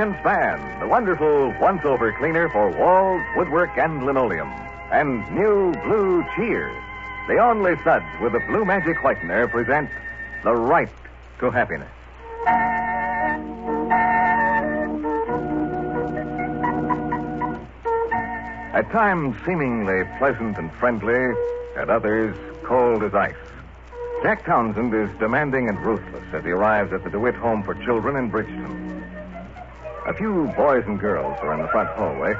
and Span, the wonderful once-over cleaner for walls, woodwork, and linoleum. And new Blue Cheer, the only suds with the Blue Magic Whitener, present The Right to Happiness. At times seemingly pleasant and friendly, at others cold as ice, Jack Townsend is demanding and ruthless as he arrives at the DeWitt Home for Children in Bridgeton. A few boys and girls are in the front hallway,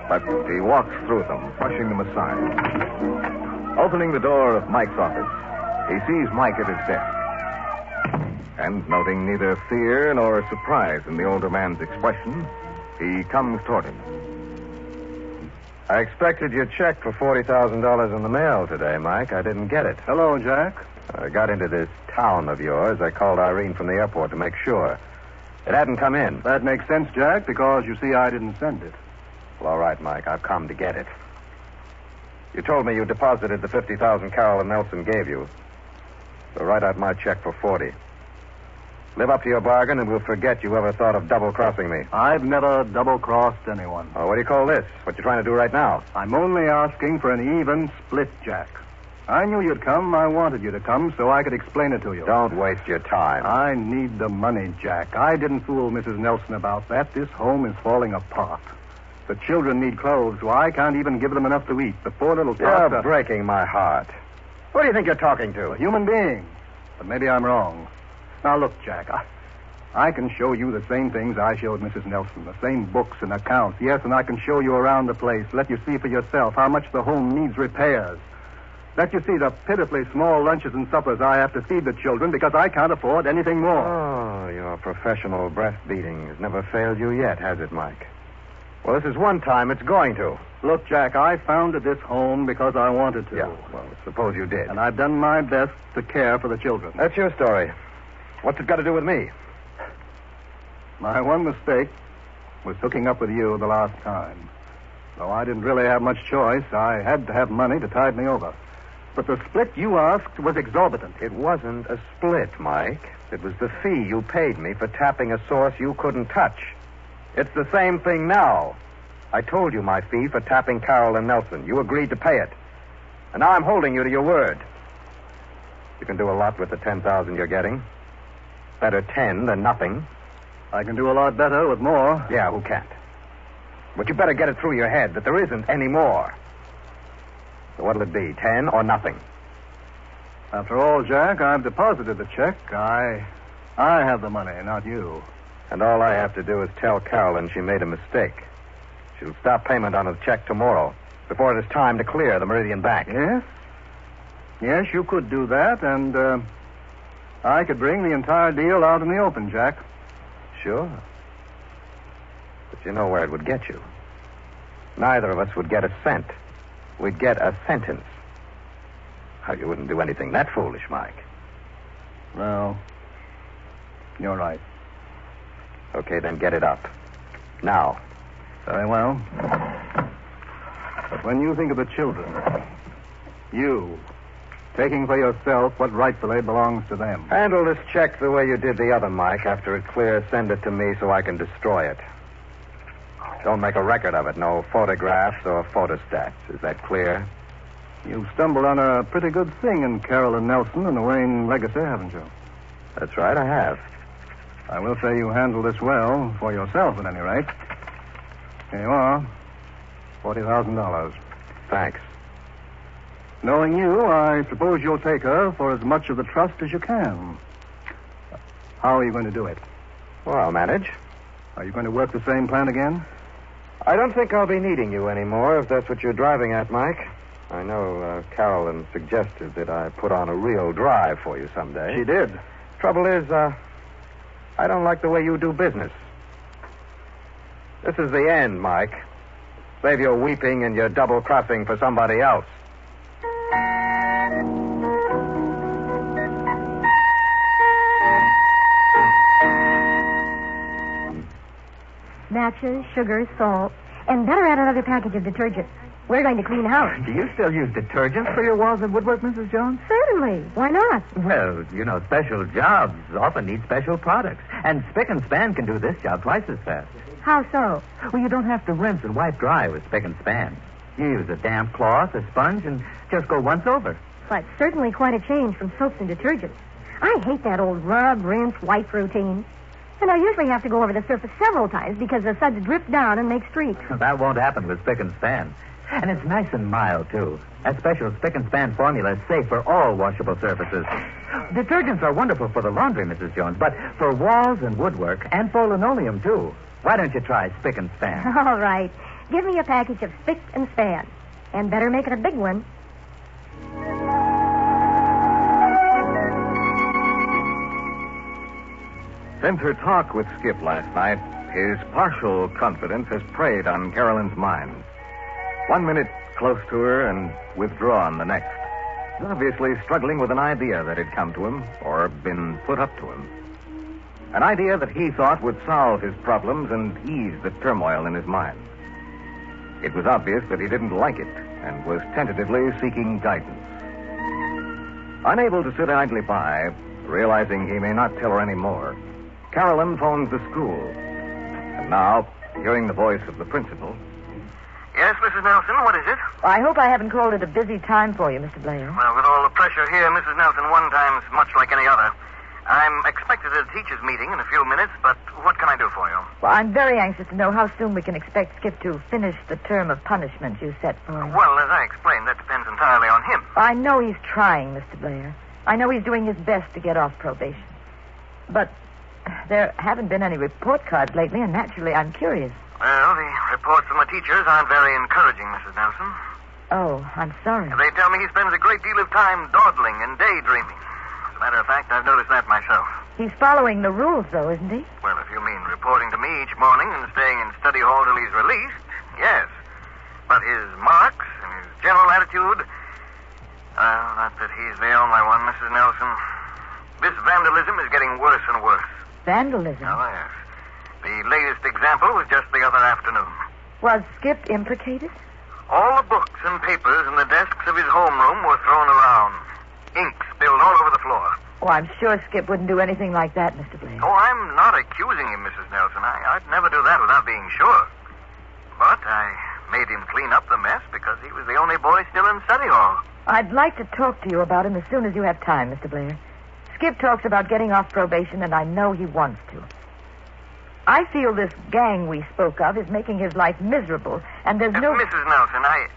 but he walks through them, pushing them aside. Opening the door of Mike's office, he sees Mike at his desk. And noting neither fear nor surprise in the older man's expression, he comes toward him. I expected your check for $40,000 in the mail today, Mike. I didn't get it. Hello, Jack. I got into this town of yours. I called Irene from the airport to make sure. It hadn't come in. That makes sense, Jack, because you see I didn't send it. Well, all right, Mike. I've come to get it. You told me you deposited the $50,000 Carol and Nelson gave you. So write out my check for $40. Live up to your bargain, and we'll forget you ever thought of double-crossing me. I've never double-crossed anyone. Oh, what do you call this? What you trying to do right now? I'm only asking for an even split, Jack. I knew you'd come. I wanted you to come so I could explain it to you. Don't waste your time. I need the money, Jack. I didn't fool Mrs. Nelson about that. This home is falling apart. The children need clothes, so I can't even give them enough to eat. The poor little tots You're breaking my heart. What do you think you're talking to? A human being. But maybe I'm wrong. Now, look, Jack, I can show you the same things I showed Mrs. Nelson, the same books and accounts. Yes, and I can show you around the place, let you see for yourself how much the home needs repairs. Let you see the pitifully small lunches and suppers I have to feed the children because I can't afford anything more. Oh, your professional breast-beating has never failed you yet, has it, Mike? Well, this is one time it's going to. Look, Jack, I founded this home because I wanted to. Yeah, well, suppose you did. And I've done my best to care for the children. That's your story. What's it got to do with me? My one mistake was hooking up with you the last time. Though I didn't really have much choice, I had to have money to tide me over. But the split you asked was exorbitant. It wasn't a split, Mike. It was the fee you paid me for tapping a source you couldn't touch. It's the same thing now. I told you my fee for tapping Carol and Nelson. You agreed to pay it. And now I'm holding you to your word. You can do a lot with the $10,000 you're getting. Better 10 than nothing. I can do a lot better with more. Yeah, who can't? But you better get it through your head that there isn't any more. So what'll it be, 10 or nothing? After all, Jack, I've deposited the check. I have the money, not you. And all I have to do is tell Carolyn she made a mistake. She'll stop payment on the check tomorrow, before it is time to clear the Meridian Bank. Yes? Yes, you could do that, and I could bring the entire deal out in the open, Jack. Sure. But you know where it would get you. Neither of us would get a cent. We'd get a sentence. How, you wouldn't do anything that foolish, Mike. No. You're right. Okay, then get it up. Now. Very well. But when you think of the children, you, taking for yourself what rightfully belongs to them. Handle this check the way you did the other, Mike. After it clears, send it to me so I can destroy it. Don't make a record of it. No photographs or photostats. Is that clear? You've stumbled on a pretty good thing in Carol and Nelson and the Wayne legacy, haven't you? That's right, I have. I will say you handled this well, for yourself at any rate. Here you are. $40,000. Thanks. Knowing you, I suppose you'll take her for as much of the trust as you can. How are you going to do it? Well, I'll manage. Are you going to work the same plan again? I don't think I'll be needing you anymore, if that's what you're driving at, Mike. I know Carolyn suggested that I put on a real drive for you someday. She did. Trouble is, I don't like the way you do business. This is the end, Mike. Save your weeping and your double-crossing for somebody else. Matches, sugar, salt, and better add another package of detergent. We're going to clean house. Do you still use detergent for your walls and woodwork, Mrs. Jones? Certainly. Why not? Well, special jobs often need special products. And Spick and Span can do this job twice as fast. How so? Well, you don't have to rinse and wipe dry with Spick and Span. You use a damp cloth, a sponge, and just go once over. Well, it's certainly quite a change from soaps and detergents. I hate that old rub, rinse, wipe routine. And I usually have to go over the surface several times because the suds drip down and make streaks. That won't happen with Spick and Span. And it's nice and mild, too. That special Spick and Span formula is safe for all washable surfaces. Detergents are wonderful for the laundry, Mrs. Jones, but for walls and woodwork and for linoleum, too. Why don't you try Spick and Span? All right. Give me a package of Spick and Span. And better make it a big one. Since her talk with Skip last night, his partial confidence has preyed on Carolyn's mind. 1 minute close to her and withdrawn the next. Obviously struggling with an idea that had come to him or been put up to him. An idea that he thought would solve his problems and ease the turmoil in his mind. It was obvious that he didn't like it and was tentatively seeking guidance. Unable to sit idly by, realizing he may not tell her any more, Carolyn phones the school. And now, hearing the voice of the principal... Yes, Mrs. Nelson, what is it? I hope I haven't called it a busy time for you, Mr. Blair. Well, with all the pressure here, Mrs. Nelson, one time's much like any other. I'm expected at a teachers' meeting in a few minutes, but what can I do for you? Well, I'm very anxious to know how soon we can expect Skip to finish the term of punishment you set for him. Well, as I explained, that depends entirely on him. I know he's trying, Mr. Blair. I know he's doing his best to get off probation. But there haven't been any report cards lately, and naturally I'm curious. Well, the reports from the teachers aren't very encouraging, Mrs. Nelson. Oh, I'm sorry. They tell me he spends a great deal of time dawdling and daydreaming. As a matter of fact, I've noticed that myself. He's following the rules, though, isn't he? Well, if you mean reporting to me each morning and staying in study hall till he's released, yes. But his marks and his general attitude... not that he's the only one, Mrs. Nelson. This vandalism is getting worse and worse. Vandalism? Oh, yes. The latest example was just the other afternoon. Was Skip implicated? All the books and papers in the desks of his homeroom were thrown around. Ink spilled all over the floor. Oh, I'm sure Skip wouldn't do anything like that, Mr. Blair. Oh, I'm not accusing him, Mrs. Nelson. I'd never do that without being sure. But I made him clean up the mess because he was the only boy still in study hall. I'd like to talk to you about him as soon as you have time, Mr. Blair. Skip talks about getting off probation, and I know he wants to. I feel this gang we spoke of is making his life miserable, and there's no... Mrs. Nelson, I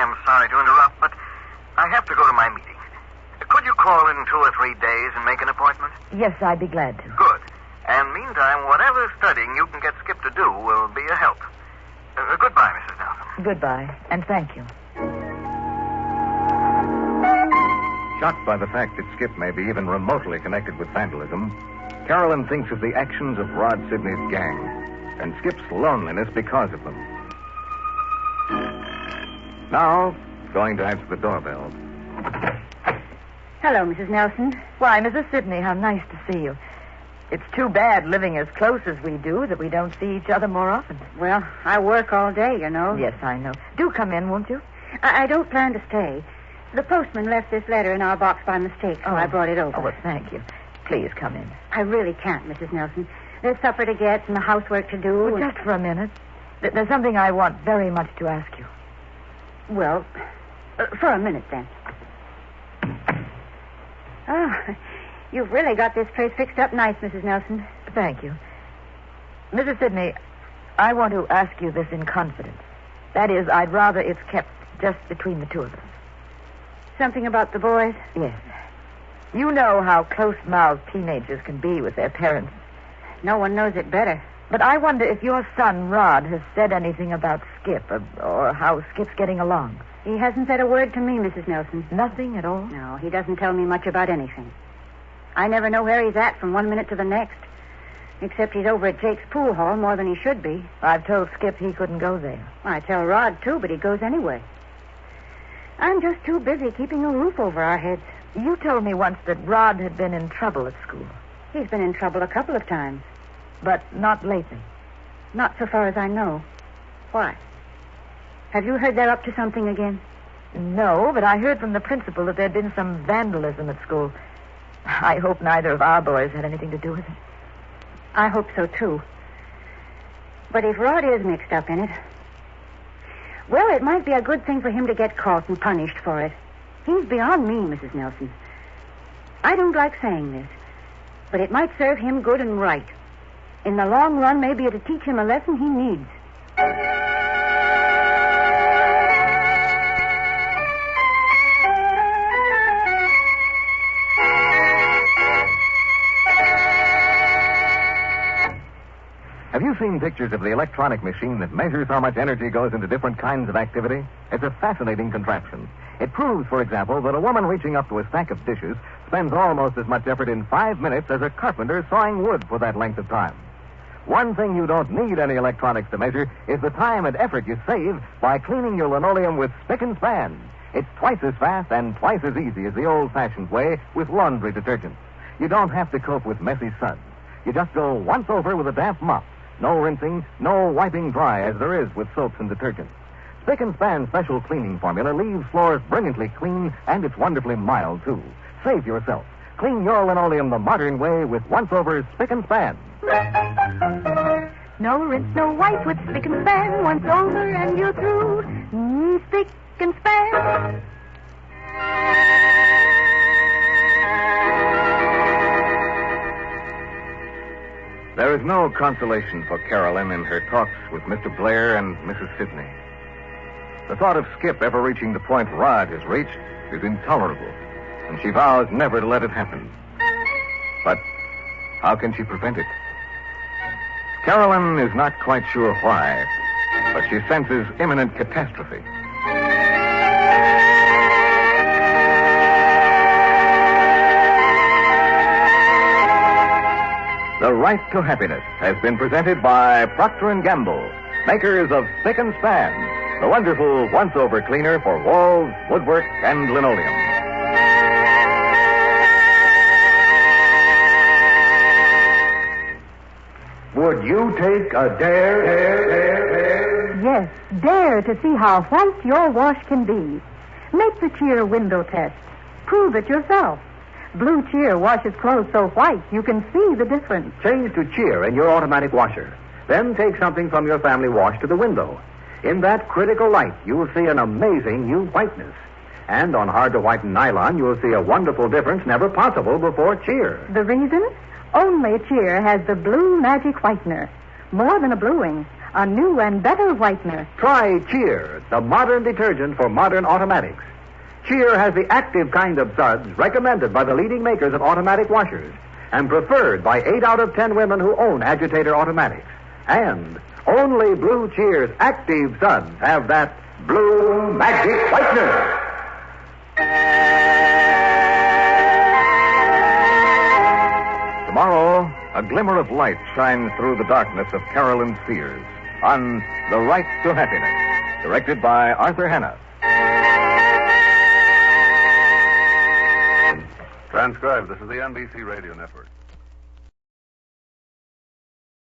am sorry to interrupt, but I have to go to my meeting. Could you call in 2 or 3 days and make an appointment? Yes, I'd be glad to. Good. And meantime, whatever studying you can get Skip to do will be a help. Goodbye, Mrs. Nelson. Goodbye, and thank you. Shocked by the fact that Skip may be even remotely connected with vandalism, Carolyn thinks of the actions of Rod Sidney's gang and Skip's loneliness because of them. Now, going to answer the doorbell. Hello, Mrs. Nelson. Why, Mrs. Sidney, how nice to see you. It's too bad living as close as we do that we don't see each other more often. Well, I work all day, you know. Yes, I know. Do come in, won't you? I don't plan to stay. The postman left this letter in our box by mistake, so I brought it over. Oh, well, thank you. Please come in. I really can't, Mrs. Nelson. There's supper to get and the housework to do. Well, just for a minute. There's something I want very much to ask you. Well, for a minute, then. Oh, you've really got this place fixed up nice, Mrs. Nelson. Thank you. Mrs. Sidney, I want to ask you this in confidence. That is, I'd rather it's kept just between the two of us. Something about the boys? Yes. You know how close-mouthed teenagers can be with their parents. No one knows it better. But I wonder if your son, Rod, has said anything about Skip or how Skip's getting along. He hasn't said a word to me, Mrs. Nelson. Nothing at all? No, he doesn't tell me much about anything. I never know where he's at from 1 minute to the next. Except he's over at Jake's pool hall more than he should be. I've told Skip he couldn't go there. I tell Rod, too, but he goes anyway. I'm just too busy keeping a roof over our heads. You told me once that Rod had been in trouble at school. He's been in trouble a couple of times. But not lately. Not so far as I know. Why? Have you heard they're up to something again? No, but I heard from the principal that there'd been some vandalism at school. I hope neither of our boys had anything to do with it. I hope so, too. But if Rod is mixed up in it, well, it might be a good thing for him to get caught and punished for it. He's beyond me, Mrs. Nelson. I don't like saying this, but it might serve him good and right. In the long run, maybe it'll teach him a lesson he needs. Have you seen pictures of the electronic machine that measures how much energy goes into different kinds of activity? It's a fascinating contraption. It proves, for example, that a woman reaching up to a stack of dishes spends almost as much effort in 5 minutes as a carpenter sawing wood for that length of time. One thing you don't need any electronics to measure is the time and effort you save by cleaning your linoleum with Spick and Span. It's twice as fast and twice as easy as the old-fashioned way with laundry detergent. You don't have to cope with messy suds. You just go once over with a damp mop. No rinsing, no wiping dry as there is with soaps and detergents. Spick and Span special cleaning formula leaves floors brilliantly clean, and it's wonderfully mild, too. Save yourself. Clean your linoleum the modern way with once-over Spick and Span. No rinse, no wipe with Spick and Span. Once over and you're through. Spick and Span. There is no consolation for Carolyn in her talks with Mr. Blair and Mrs. Sidney. The thought of Skip ever reaching the point Rod has reached is intolerable, and she vows never to let it happen. But how can she prevent it? Carolyn is not quite sure why, but she senses imminent catastrophe. The Right to Happiness has been presented by Procter & Gamble, makers of Spick and Span, the wonderful once-over cleaner for walls, woodwork, and linoleum. Would you take a dare? Yes, dare to see how white your wash can be. Make the Cheer window test. Prove it yourself. Blue Cheer washes clothes so white you can see the difference. Change to Cheer in your automatic washer. Then take something from your family wash to the window. In that critical light, you will see an amazing new whiteness. And on hard-to-whiten nylon, you will see a wonderful difference never possible before Cheer. The reason? Only Cheer has the blue magic whitener. More than a bluing, a new and better whitener. Try Cheer, the modern detergent for modern automatics. Cheer has the active kind of suds recommended by the leading makers of automatic washers and preferred by 8 out of 10 women who own agitator automatics. And only Blue Cheer's active suds have that blue magic whitener. Tomorrow, a glimmer of light shines through the darkness of Carolyn's fears on The Right to Happiness, directed by Arthur Hanna. Transcribed. This is the NBC Radio Network.